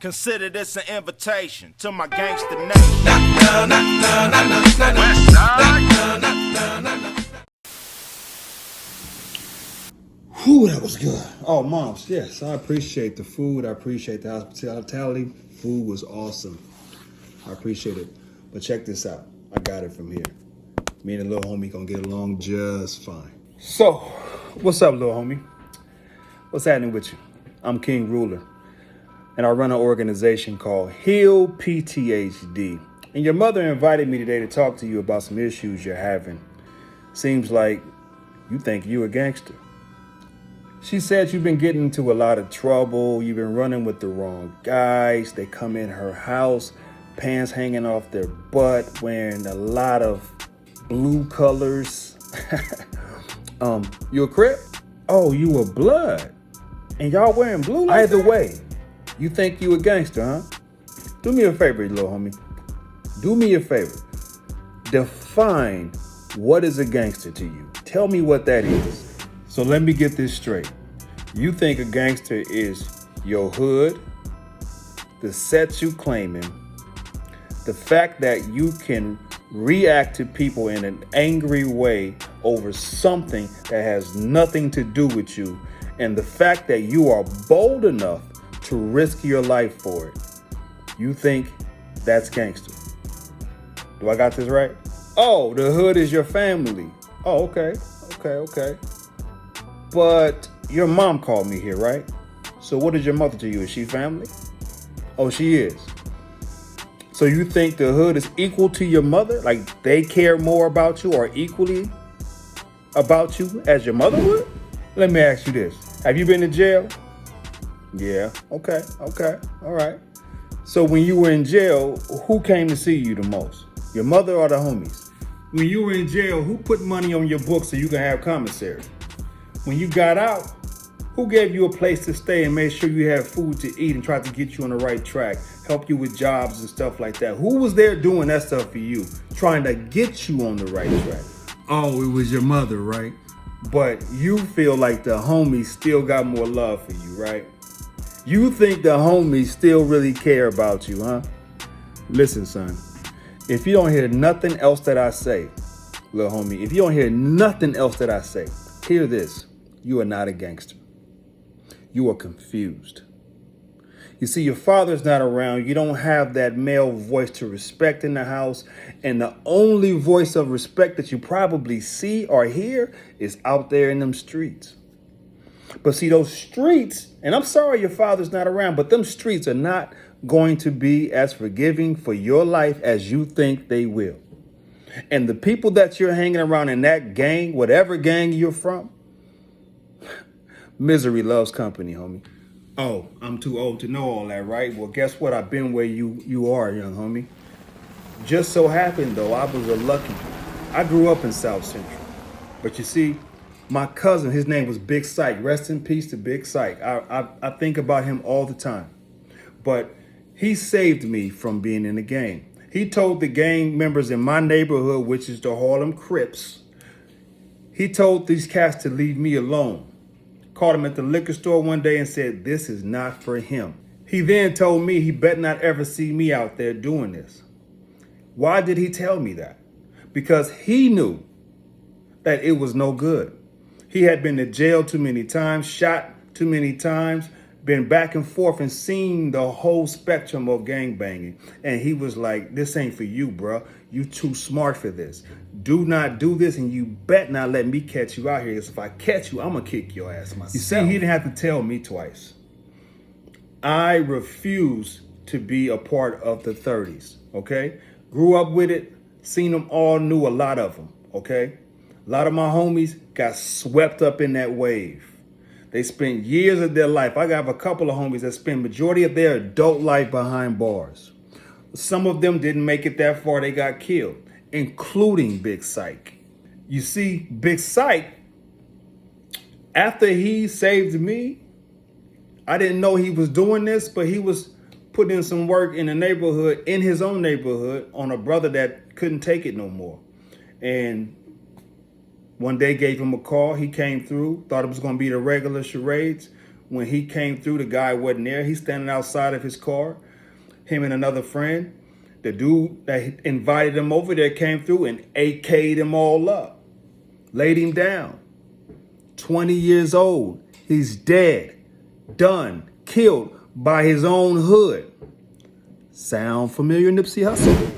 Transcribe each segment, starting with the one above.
Consider this an invitation to my Gangsta Nation. Whew, that was good. Oh, Moms, yes, I appreciate the food. I appreciate the hospitality. Food was awesome. I appreciate it. But check this out. I got it from here. Me and the little homie gonna get along just fine. So, what's up, little homie? What's happening with you? I'm King Ruler, and I run an organization called Heal PTHD. And your mother invited me today to talk to you about some issues you're having. Seems like you think you a gangster. She said you've been getting into a lot of trouble. You've been running with the wrong guys. They come in her house, pants hanging off their butt, wearing a lot of blue colors. You a Crip? Oh, you a Blood. And y'all wearing blue like Either that? Way, you think you a gangster, huh? Do me a favor, little homie. Do me a favor. Define what is a gangster to you. Tell me what that is. So let me get this straight. You think a gangster is your hood, the sets you claiming, the fact that you can react to people in an angry way over something that has nothing to do with you, and the fact that you are bold enough to risk your life for it. You think that's gangster. Do I got this right? Oh, the hood is your family. Oh, okay. But your mom called me here, right? So what is your mother to you? Is she family? Oh, she is. So you think the hood is equal to your mother? Like they care more about you or equally about you as your mother would? Let me ask you this. Have you been to jail? Yeah. Okay. All right. So when you were in jail, who came to see you the most? Your mother or the homies? When you were in jail, who put money on your books so you can have commissary? When you got out, who gave you a place to stay and made sure you had food to eat and tried to get you on the right track, help you with jobs and stuff like that? Who was there doing that stuff for you, trying to get you on the right track? Oh, it was your mother, right? But you feel like the homies still got more love for you, right? You think the homies still really care about you, huh? Listen, son, if you don't hear nothing else that I say, little homie, if you don't hear nothing else that I say, hear this. You are not a gangster. You are confused. You see, your father's not around. You don't have that male voice to respect in the house. And the only voice of respect that you probably see or hear is out there in them streets. But see, those streets, and I'm sorry your father's not around, but them streets are not going to be as forgiving for your life as you think they will. And the people that you're hanging around in that gang, whatever gang you're from, misery loves company, homie. Oh, I'm too old to know all that, right? Well, guess what? I've been where you are, young homie. Just so happened, though, I was a lucky. I grew up in South Central. But you see, my cousin, his name was Big Syke. Rest in peace to Big Syke. I think about him all the time. But he saved me from being in the gang. He told the gang members in my neighborhood, which is the Harlem Crips, he told these cats to leave me alone. Caught him at the liquor store one day and said, this is not for him. He then told me he better not ever see me out there doing this. Why did he tell me that? Because he knew that it was no good. He had been to jail too many times, shot too many times, been back and forth and seen the whole spectrum of gangbanging. And he was like, this ain't for you, bro. You too smart for this. Do not do this, and you bet not let me catch you out here. Because if I catch you, I'm going to kick your ass myself. You see, he didn't have to tell me twice. I refuse to be a part of the 30s, okay? Grew up with it, seen them all, knew a lot of them, okay? A lot of my homies got swept up in that wave. They spent years of their life. I got a couple of homies that spent majority of their adult life behind bars. Some of them didn't make it that far. They got killed, including Big Syke. You see, Big Syke, after he saved me, I didn't know he was doing this, but he was putting in some work in the neighborhood, in his own neighborhood, on a brother that couldn't take it no more. And one day gave him a call. He came through, thought it was going to be the regular charades. when he came through, the guy wasn't there. He's standing outside of his car, him and another friend. The dude that invited him over there came through and AK'd him all up, laid him down. 20 years old. He's dead, done, killed by his own hood. Sound familiar, Nipsey Hussle?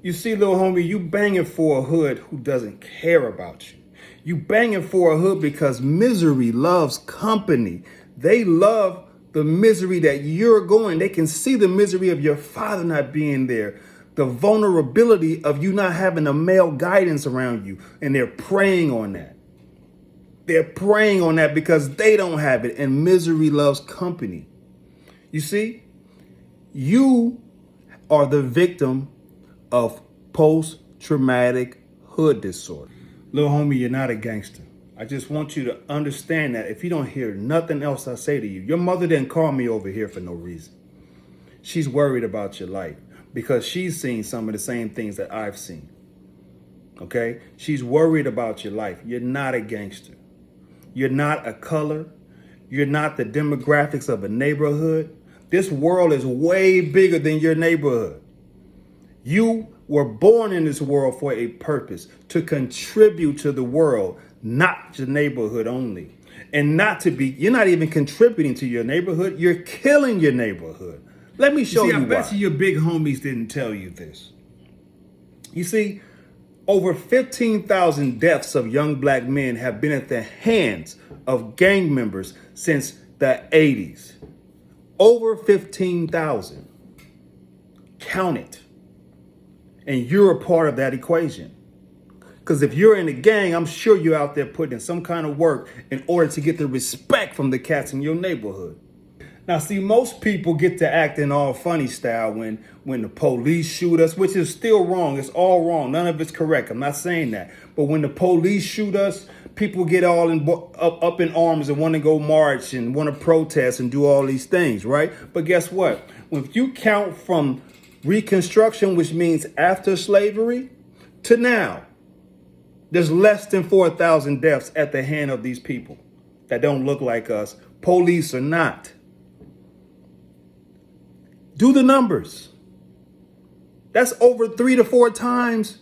You see, little homie, you banging for a hood who doesn't care about you. You banging for a hood because misery loves company. They love the misery that you're going. They can see the misery of your father not being there, the vulnerability of you not having a male guidance around you, and they're preying on that. They're preying on that because they don't have it, and misery loves company. You see, you are the victim of post-traumatic hood disorder. Little homie, you're not a gangster. I just want you to understand that if you don't hear nothing else I say to you, your mother didn't call me over here for no reason. She's worried about your life because she's seen some of the same things that I've seen. Okay? She's worried about your life. You're not a gangster. You're not a color. You're not the demographics of a neighborhood. This world is way bigger than your neighborhood. You were born in this world for a purpose, to contribute to the world, not your neighborhood only. And you're not even contributing to your neighborhood, you're killing your neighborhood. Let me show you why. I bet you your big homies didn't tell you this. You see, over 15,000 deaths of young black men have been at the hands of gang members since the 80s. Over 15,000. Count it. And you're a part of that equation. Because if you're in a gang, I'm sure you're out there putting in some kind of work in order to get the respect from the cats in your neighborhood. Now, see, most people get to acting all funny style when the police shoot us, which is still wrong. It's all wrong. None of it's correct. I'm not saying that. But when the police shoot us, people get all up in arms and want to go march and want to protest and do all these things, right? But guess what? If you count from Reconstruction, which means after slavery, to now, there's less than 4,000 deaths at the hand of these people that don't look like us, police or not. Do the numbers. That's over 3 to 4 times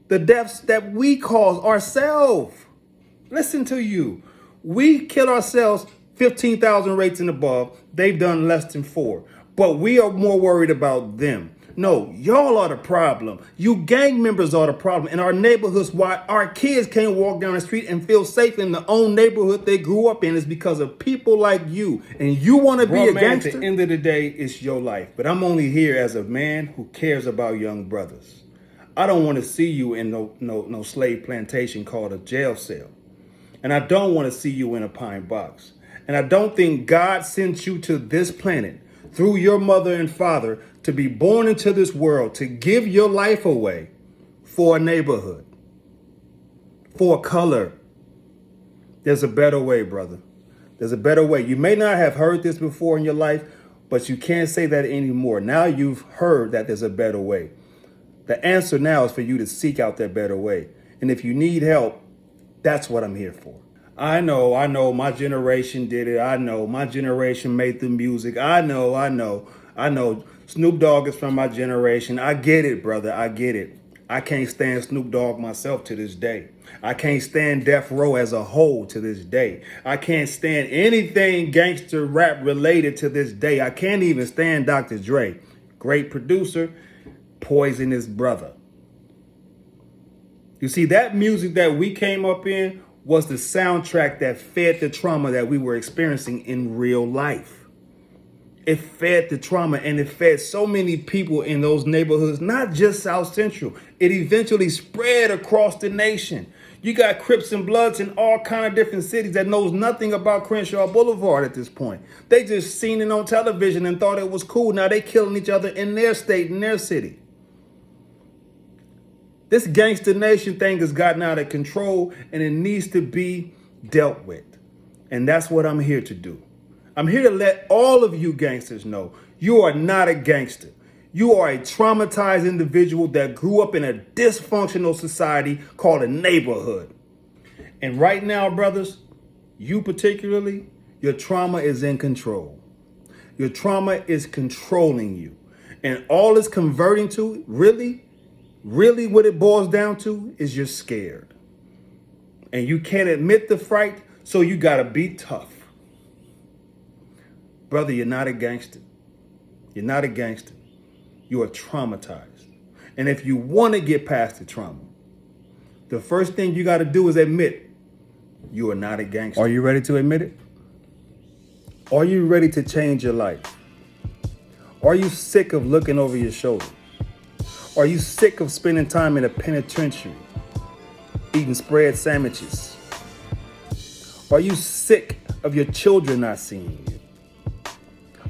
the deaths that we cause ourselves. Listen to you. We kill ourselves 15,000 rates and above. They've done less than 4. But we are more worried about them. No, y'all are the problem. You gang members are the problem. In our neighborhoods, why our kids can't walk down the street and feel safe in the own neighborhood they grew up in is because of people like you. And you want to be a gangster? At the end of the day, it's your life. But I'm only here as a man who cares about young brothers. I don't want to see you in no slave plantation called a jail cell. And I don't want to see you in a pine box. And I don't think God sent you to this planet through your mother and father to be born into this world, to give your life away for a neighborhood, for a color. There's a better way, brother. There's a better way. You may not have heard this before in your life, but you can't say that anymore. Now you've heard that there's a better way. The answer now is for you to seek out that better way. And if you need help, that's what I'm here for. I know my generation did it. I know my generation made the music. I know. Snoop Dogg is from my generation. I get it, brother. I get it. I can't stand Snoop Dogg myself to this day. I can't stand Death Row as a whole to this day. I can't stand anything gangster rap related to this day. I can't even stand Dr. Dre. Great producer, poisonous brother. You see, that music that we came up in was the soundtrack that fed the trauma that we were experiencing in real life. It fed the trauma, and it fed so many people in those neighborhoods, not just South Central. It eventually spread across the nation. You got Crips and Bloods in all kind of different cities that knows nothing about Crenshaw Boulevard at this point. They just seen it on television and thought it was cool. Now they killing each other in their state, in their city. This Gangsta Nation thing has gotten out of control, and it needs to be dealt with. And that's what I'm here to do. I'm here to let all of you gangsters know you are not a gangster. You are a traumatized individual that grew up in a dysfunctional society called a neighborhood. And right now, brothers, you particularly, Your trauma is in control. Your trauma is controlling you. And all it's converting to, really what it boils down to is you're scared. And you can't admit the fright, so you gotta be tough. Brother, you're not a gangster. You're not a gangster. You are traumatized. And if you want to get past the trauma, the first thing you got to do is admit you are not a gangster. Are you ready to admit it? Are you ready to change your life? Are you sick of looking over your shoulder? Are you sick of spending time in a penitentiary, eating spread sandwiches? Are you sick of your children not seeing you?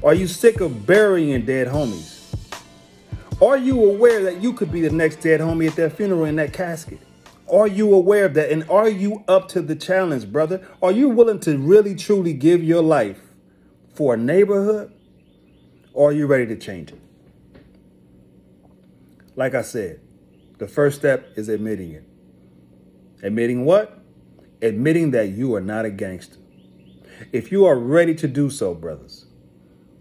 Are you sick of burying dead homies? Are you aware that you could be the next dead homie at their funeral in that casket? Are you aware of that? And are you up to the challenge, brother? Are you willing to really, truly give your life for a neighborhood? Or are you ready to change it? Like I said, the first step is admitting it. Admitting what? Admitting that you are not a gangster. If you are ready to do so, brothers,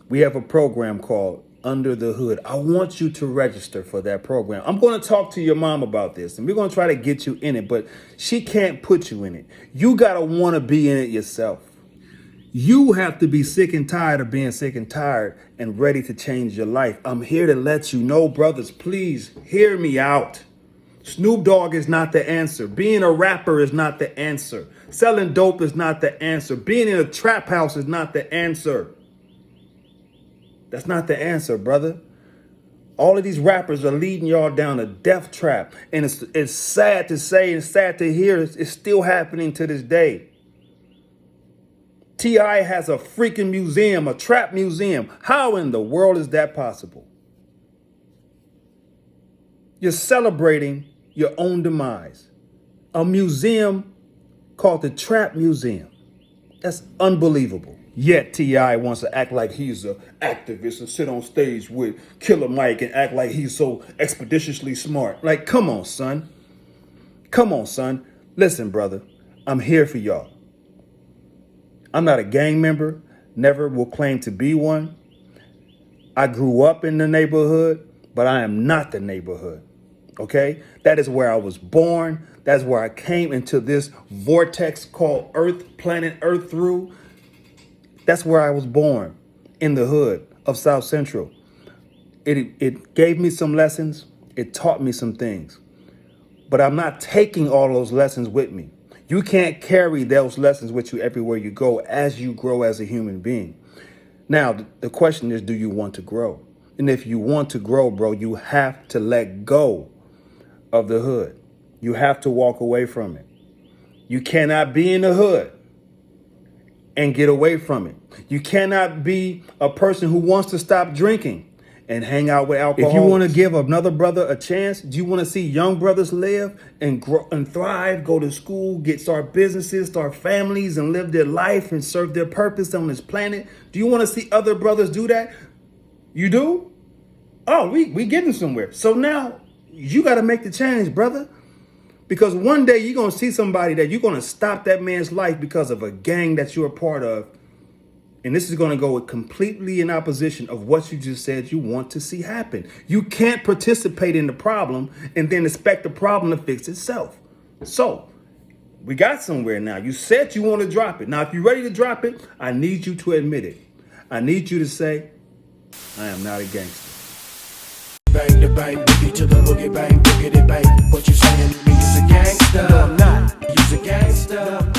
we have a program called Under the Hood. I want you to register for that program. I'm going to talk to your mom about this, and we're going to try to get you in it, but she can't put you in it. You got to want to be in it yourself. You have to be sick and tired of being sick and tired and ready to change your life. I'm here to let you know, brothers, please hear me out. Snoop Dogg is not the answer. Being a rapper is not the answer. Selling dope is not the answer. Being in a trap house is not the answer. That's not the answer, brother. All of these rappers are leading y'all down a death trap. And it's sad to say and sad to hear. It's still happening to this day. T.I. has a freaking museum, a trap museum. How in the world is that possible? You're celebrating your own demise. A museum called the Trap Museum. That's unbelievable. Yet T.I. wants to act like he's an activist and sit on stage with Killer Mike and act like he's so expeditiously smart. Like, come on, son. Come on, son. Listen, brother, I'm here for y'all. I'm not a gang member, never will claim to be one. I grew up in the neighborhood, but I am not the neighborhood, okay? That is where I was born. That's where I came into this vortex called Earth, planet Earth through. That's where I was born, in the hood of South Central. It gave me some lessons. It taught me some things. But I'm not taking all those lessons with me. You can't carry those lessons with you everywhere you go as you grow as a human being. Now, the question is, do you want to grow? And if you want to grow, bro, you have to let go of the hood. You have to walk away from it. You cannot be in the hood and get away from it. You cannot be a person who wants to stop drinking and hang out with alcohol. If you want to give another brother a chance, do you want to see young brothers live and grow and thrive, go to school, start businesses, start families, and live their life and serve their purpose on this planet? Do you want to see other brothers do that? You do? Oh, we getting somewhere. So now you got to make the change, brother. Because one day you're going to see somebody that you're going to stop that man's life because of a gang that you're a part of. And this is going to go completely in opposition of what you just said you want to see happen. You can't participate in the problem and then expect the problem to fix itself. So we got somewhere now. You said you want to drop it. Now, if you're ready to drop it, I need you to admit it. I need you to say, I am not a gangster. Bang the bang, boogie to the boogie bang, boogie bang. What you saying to me is a gangster? No, I'm not. You's a gangster.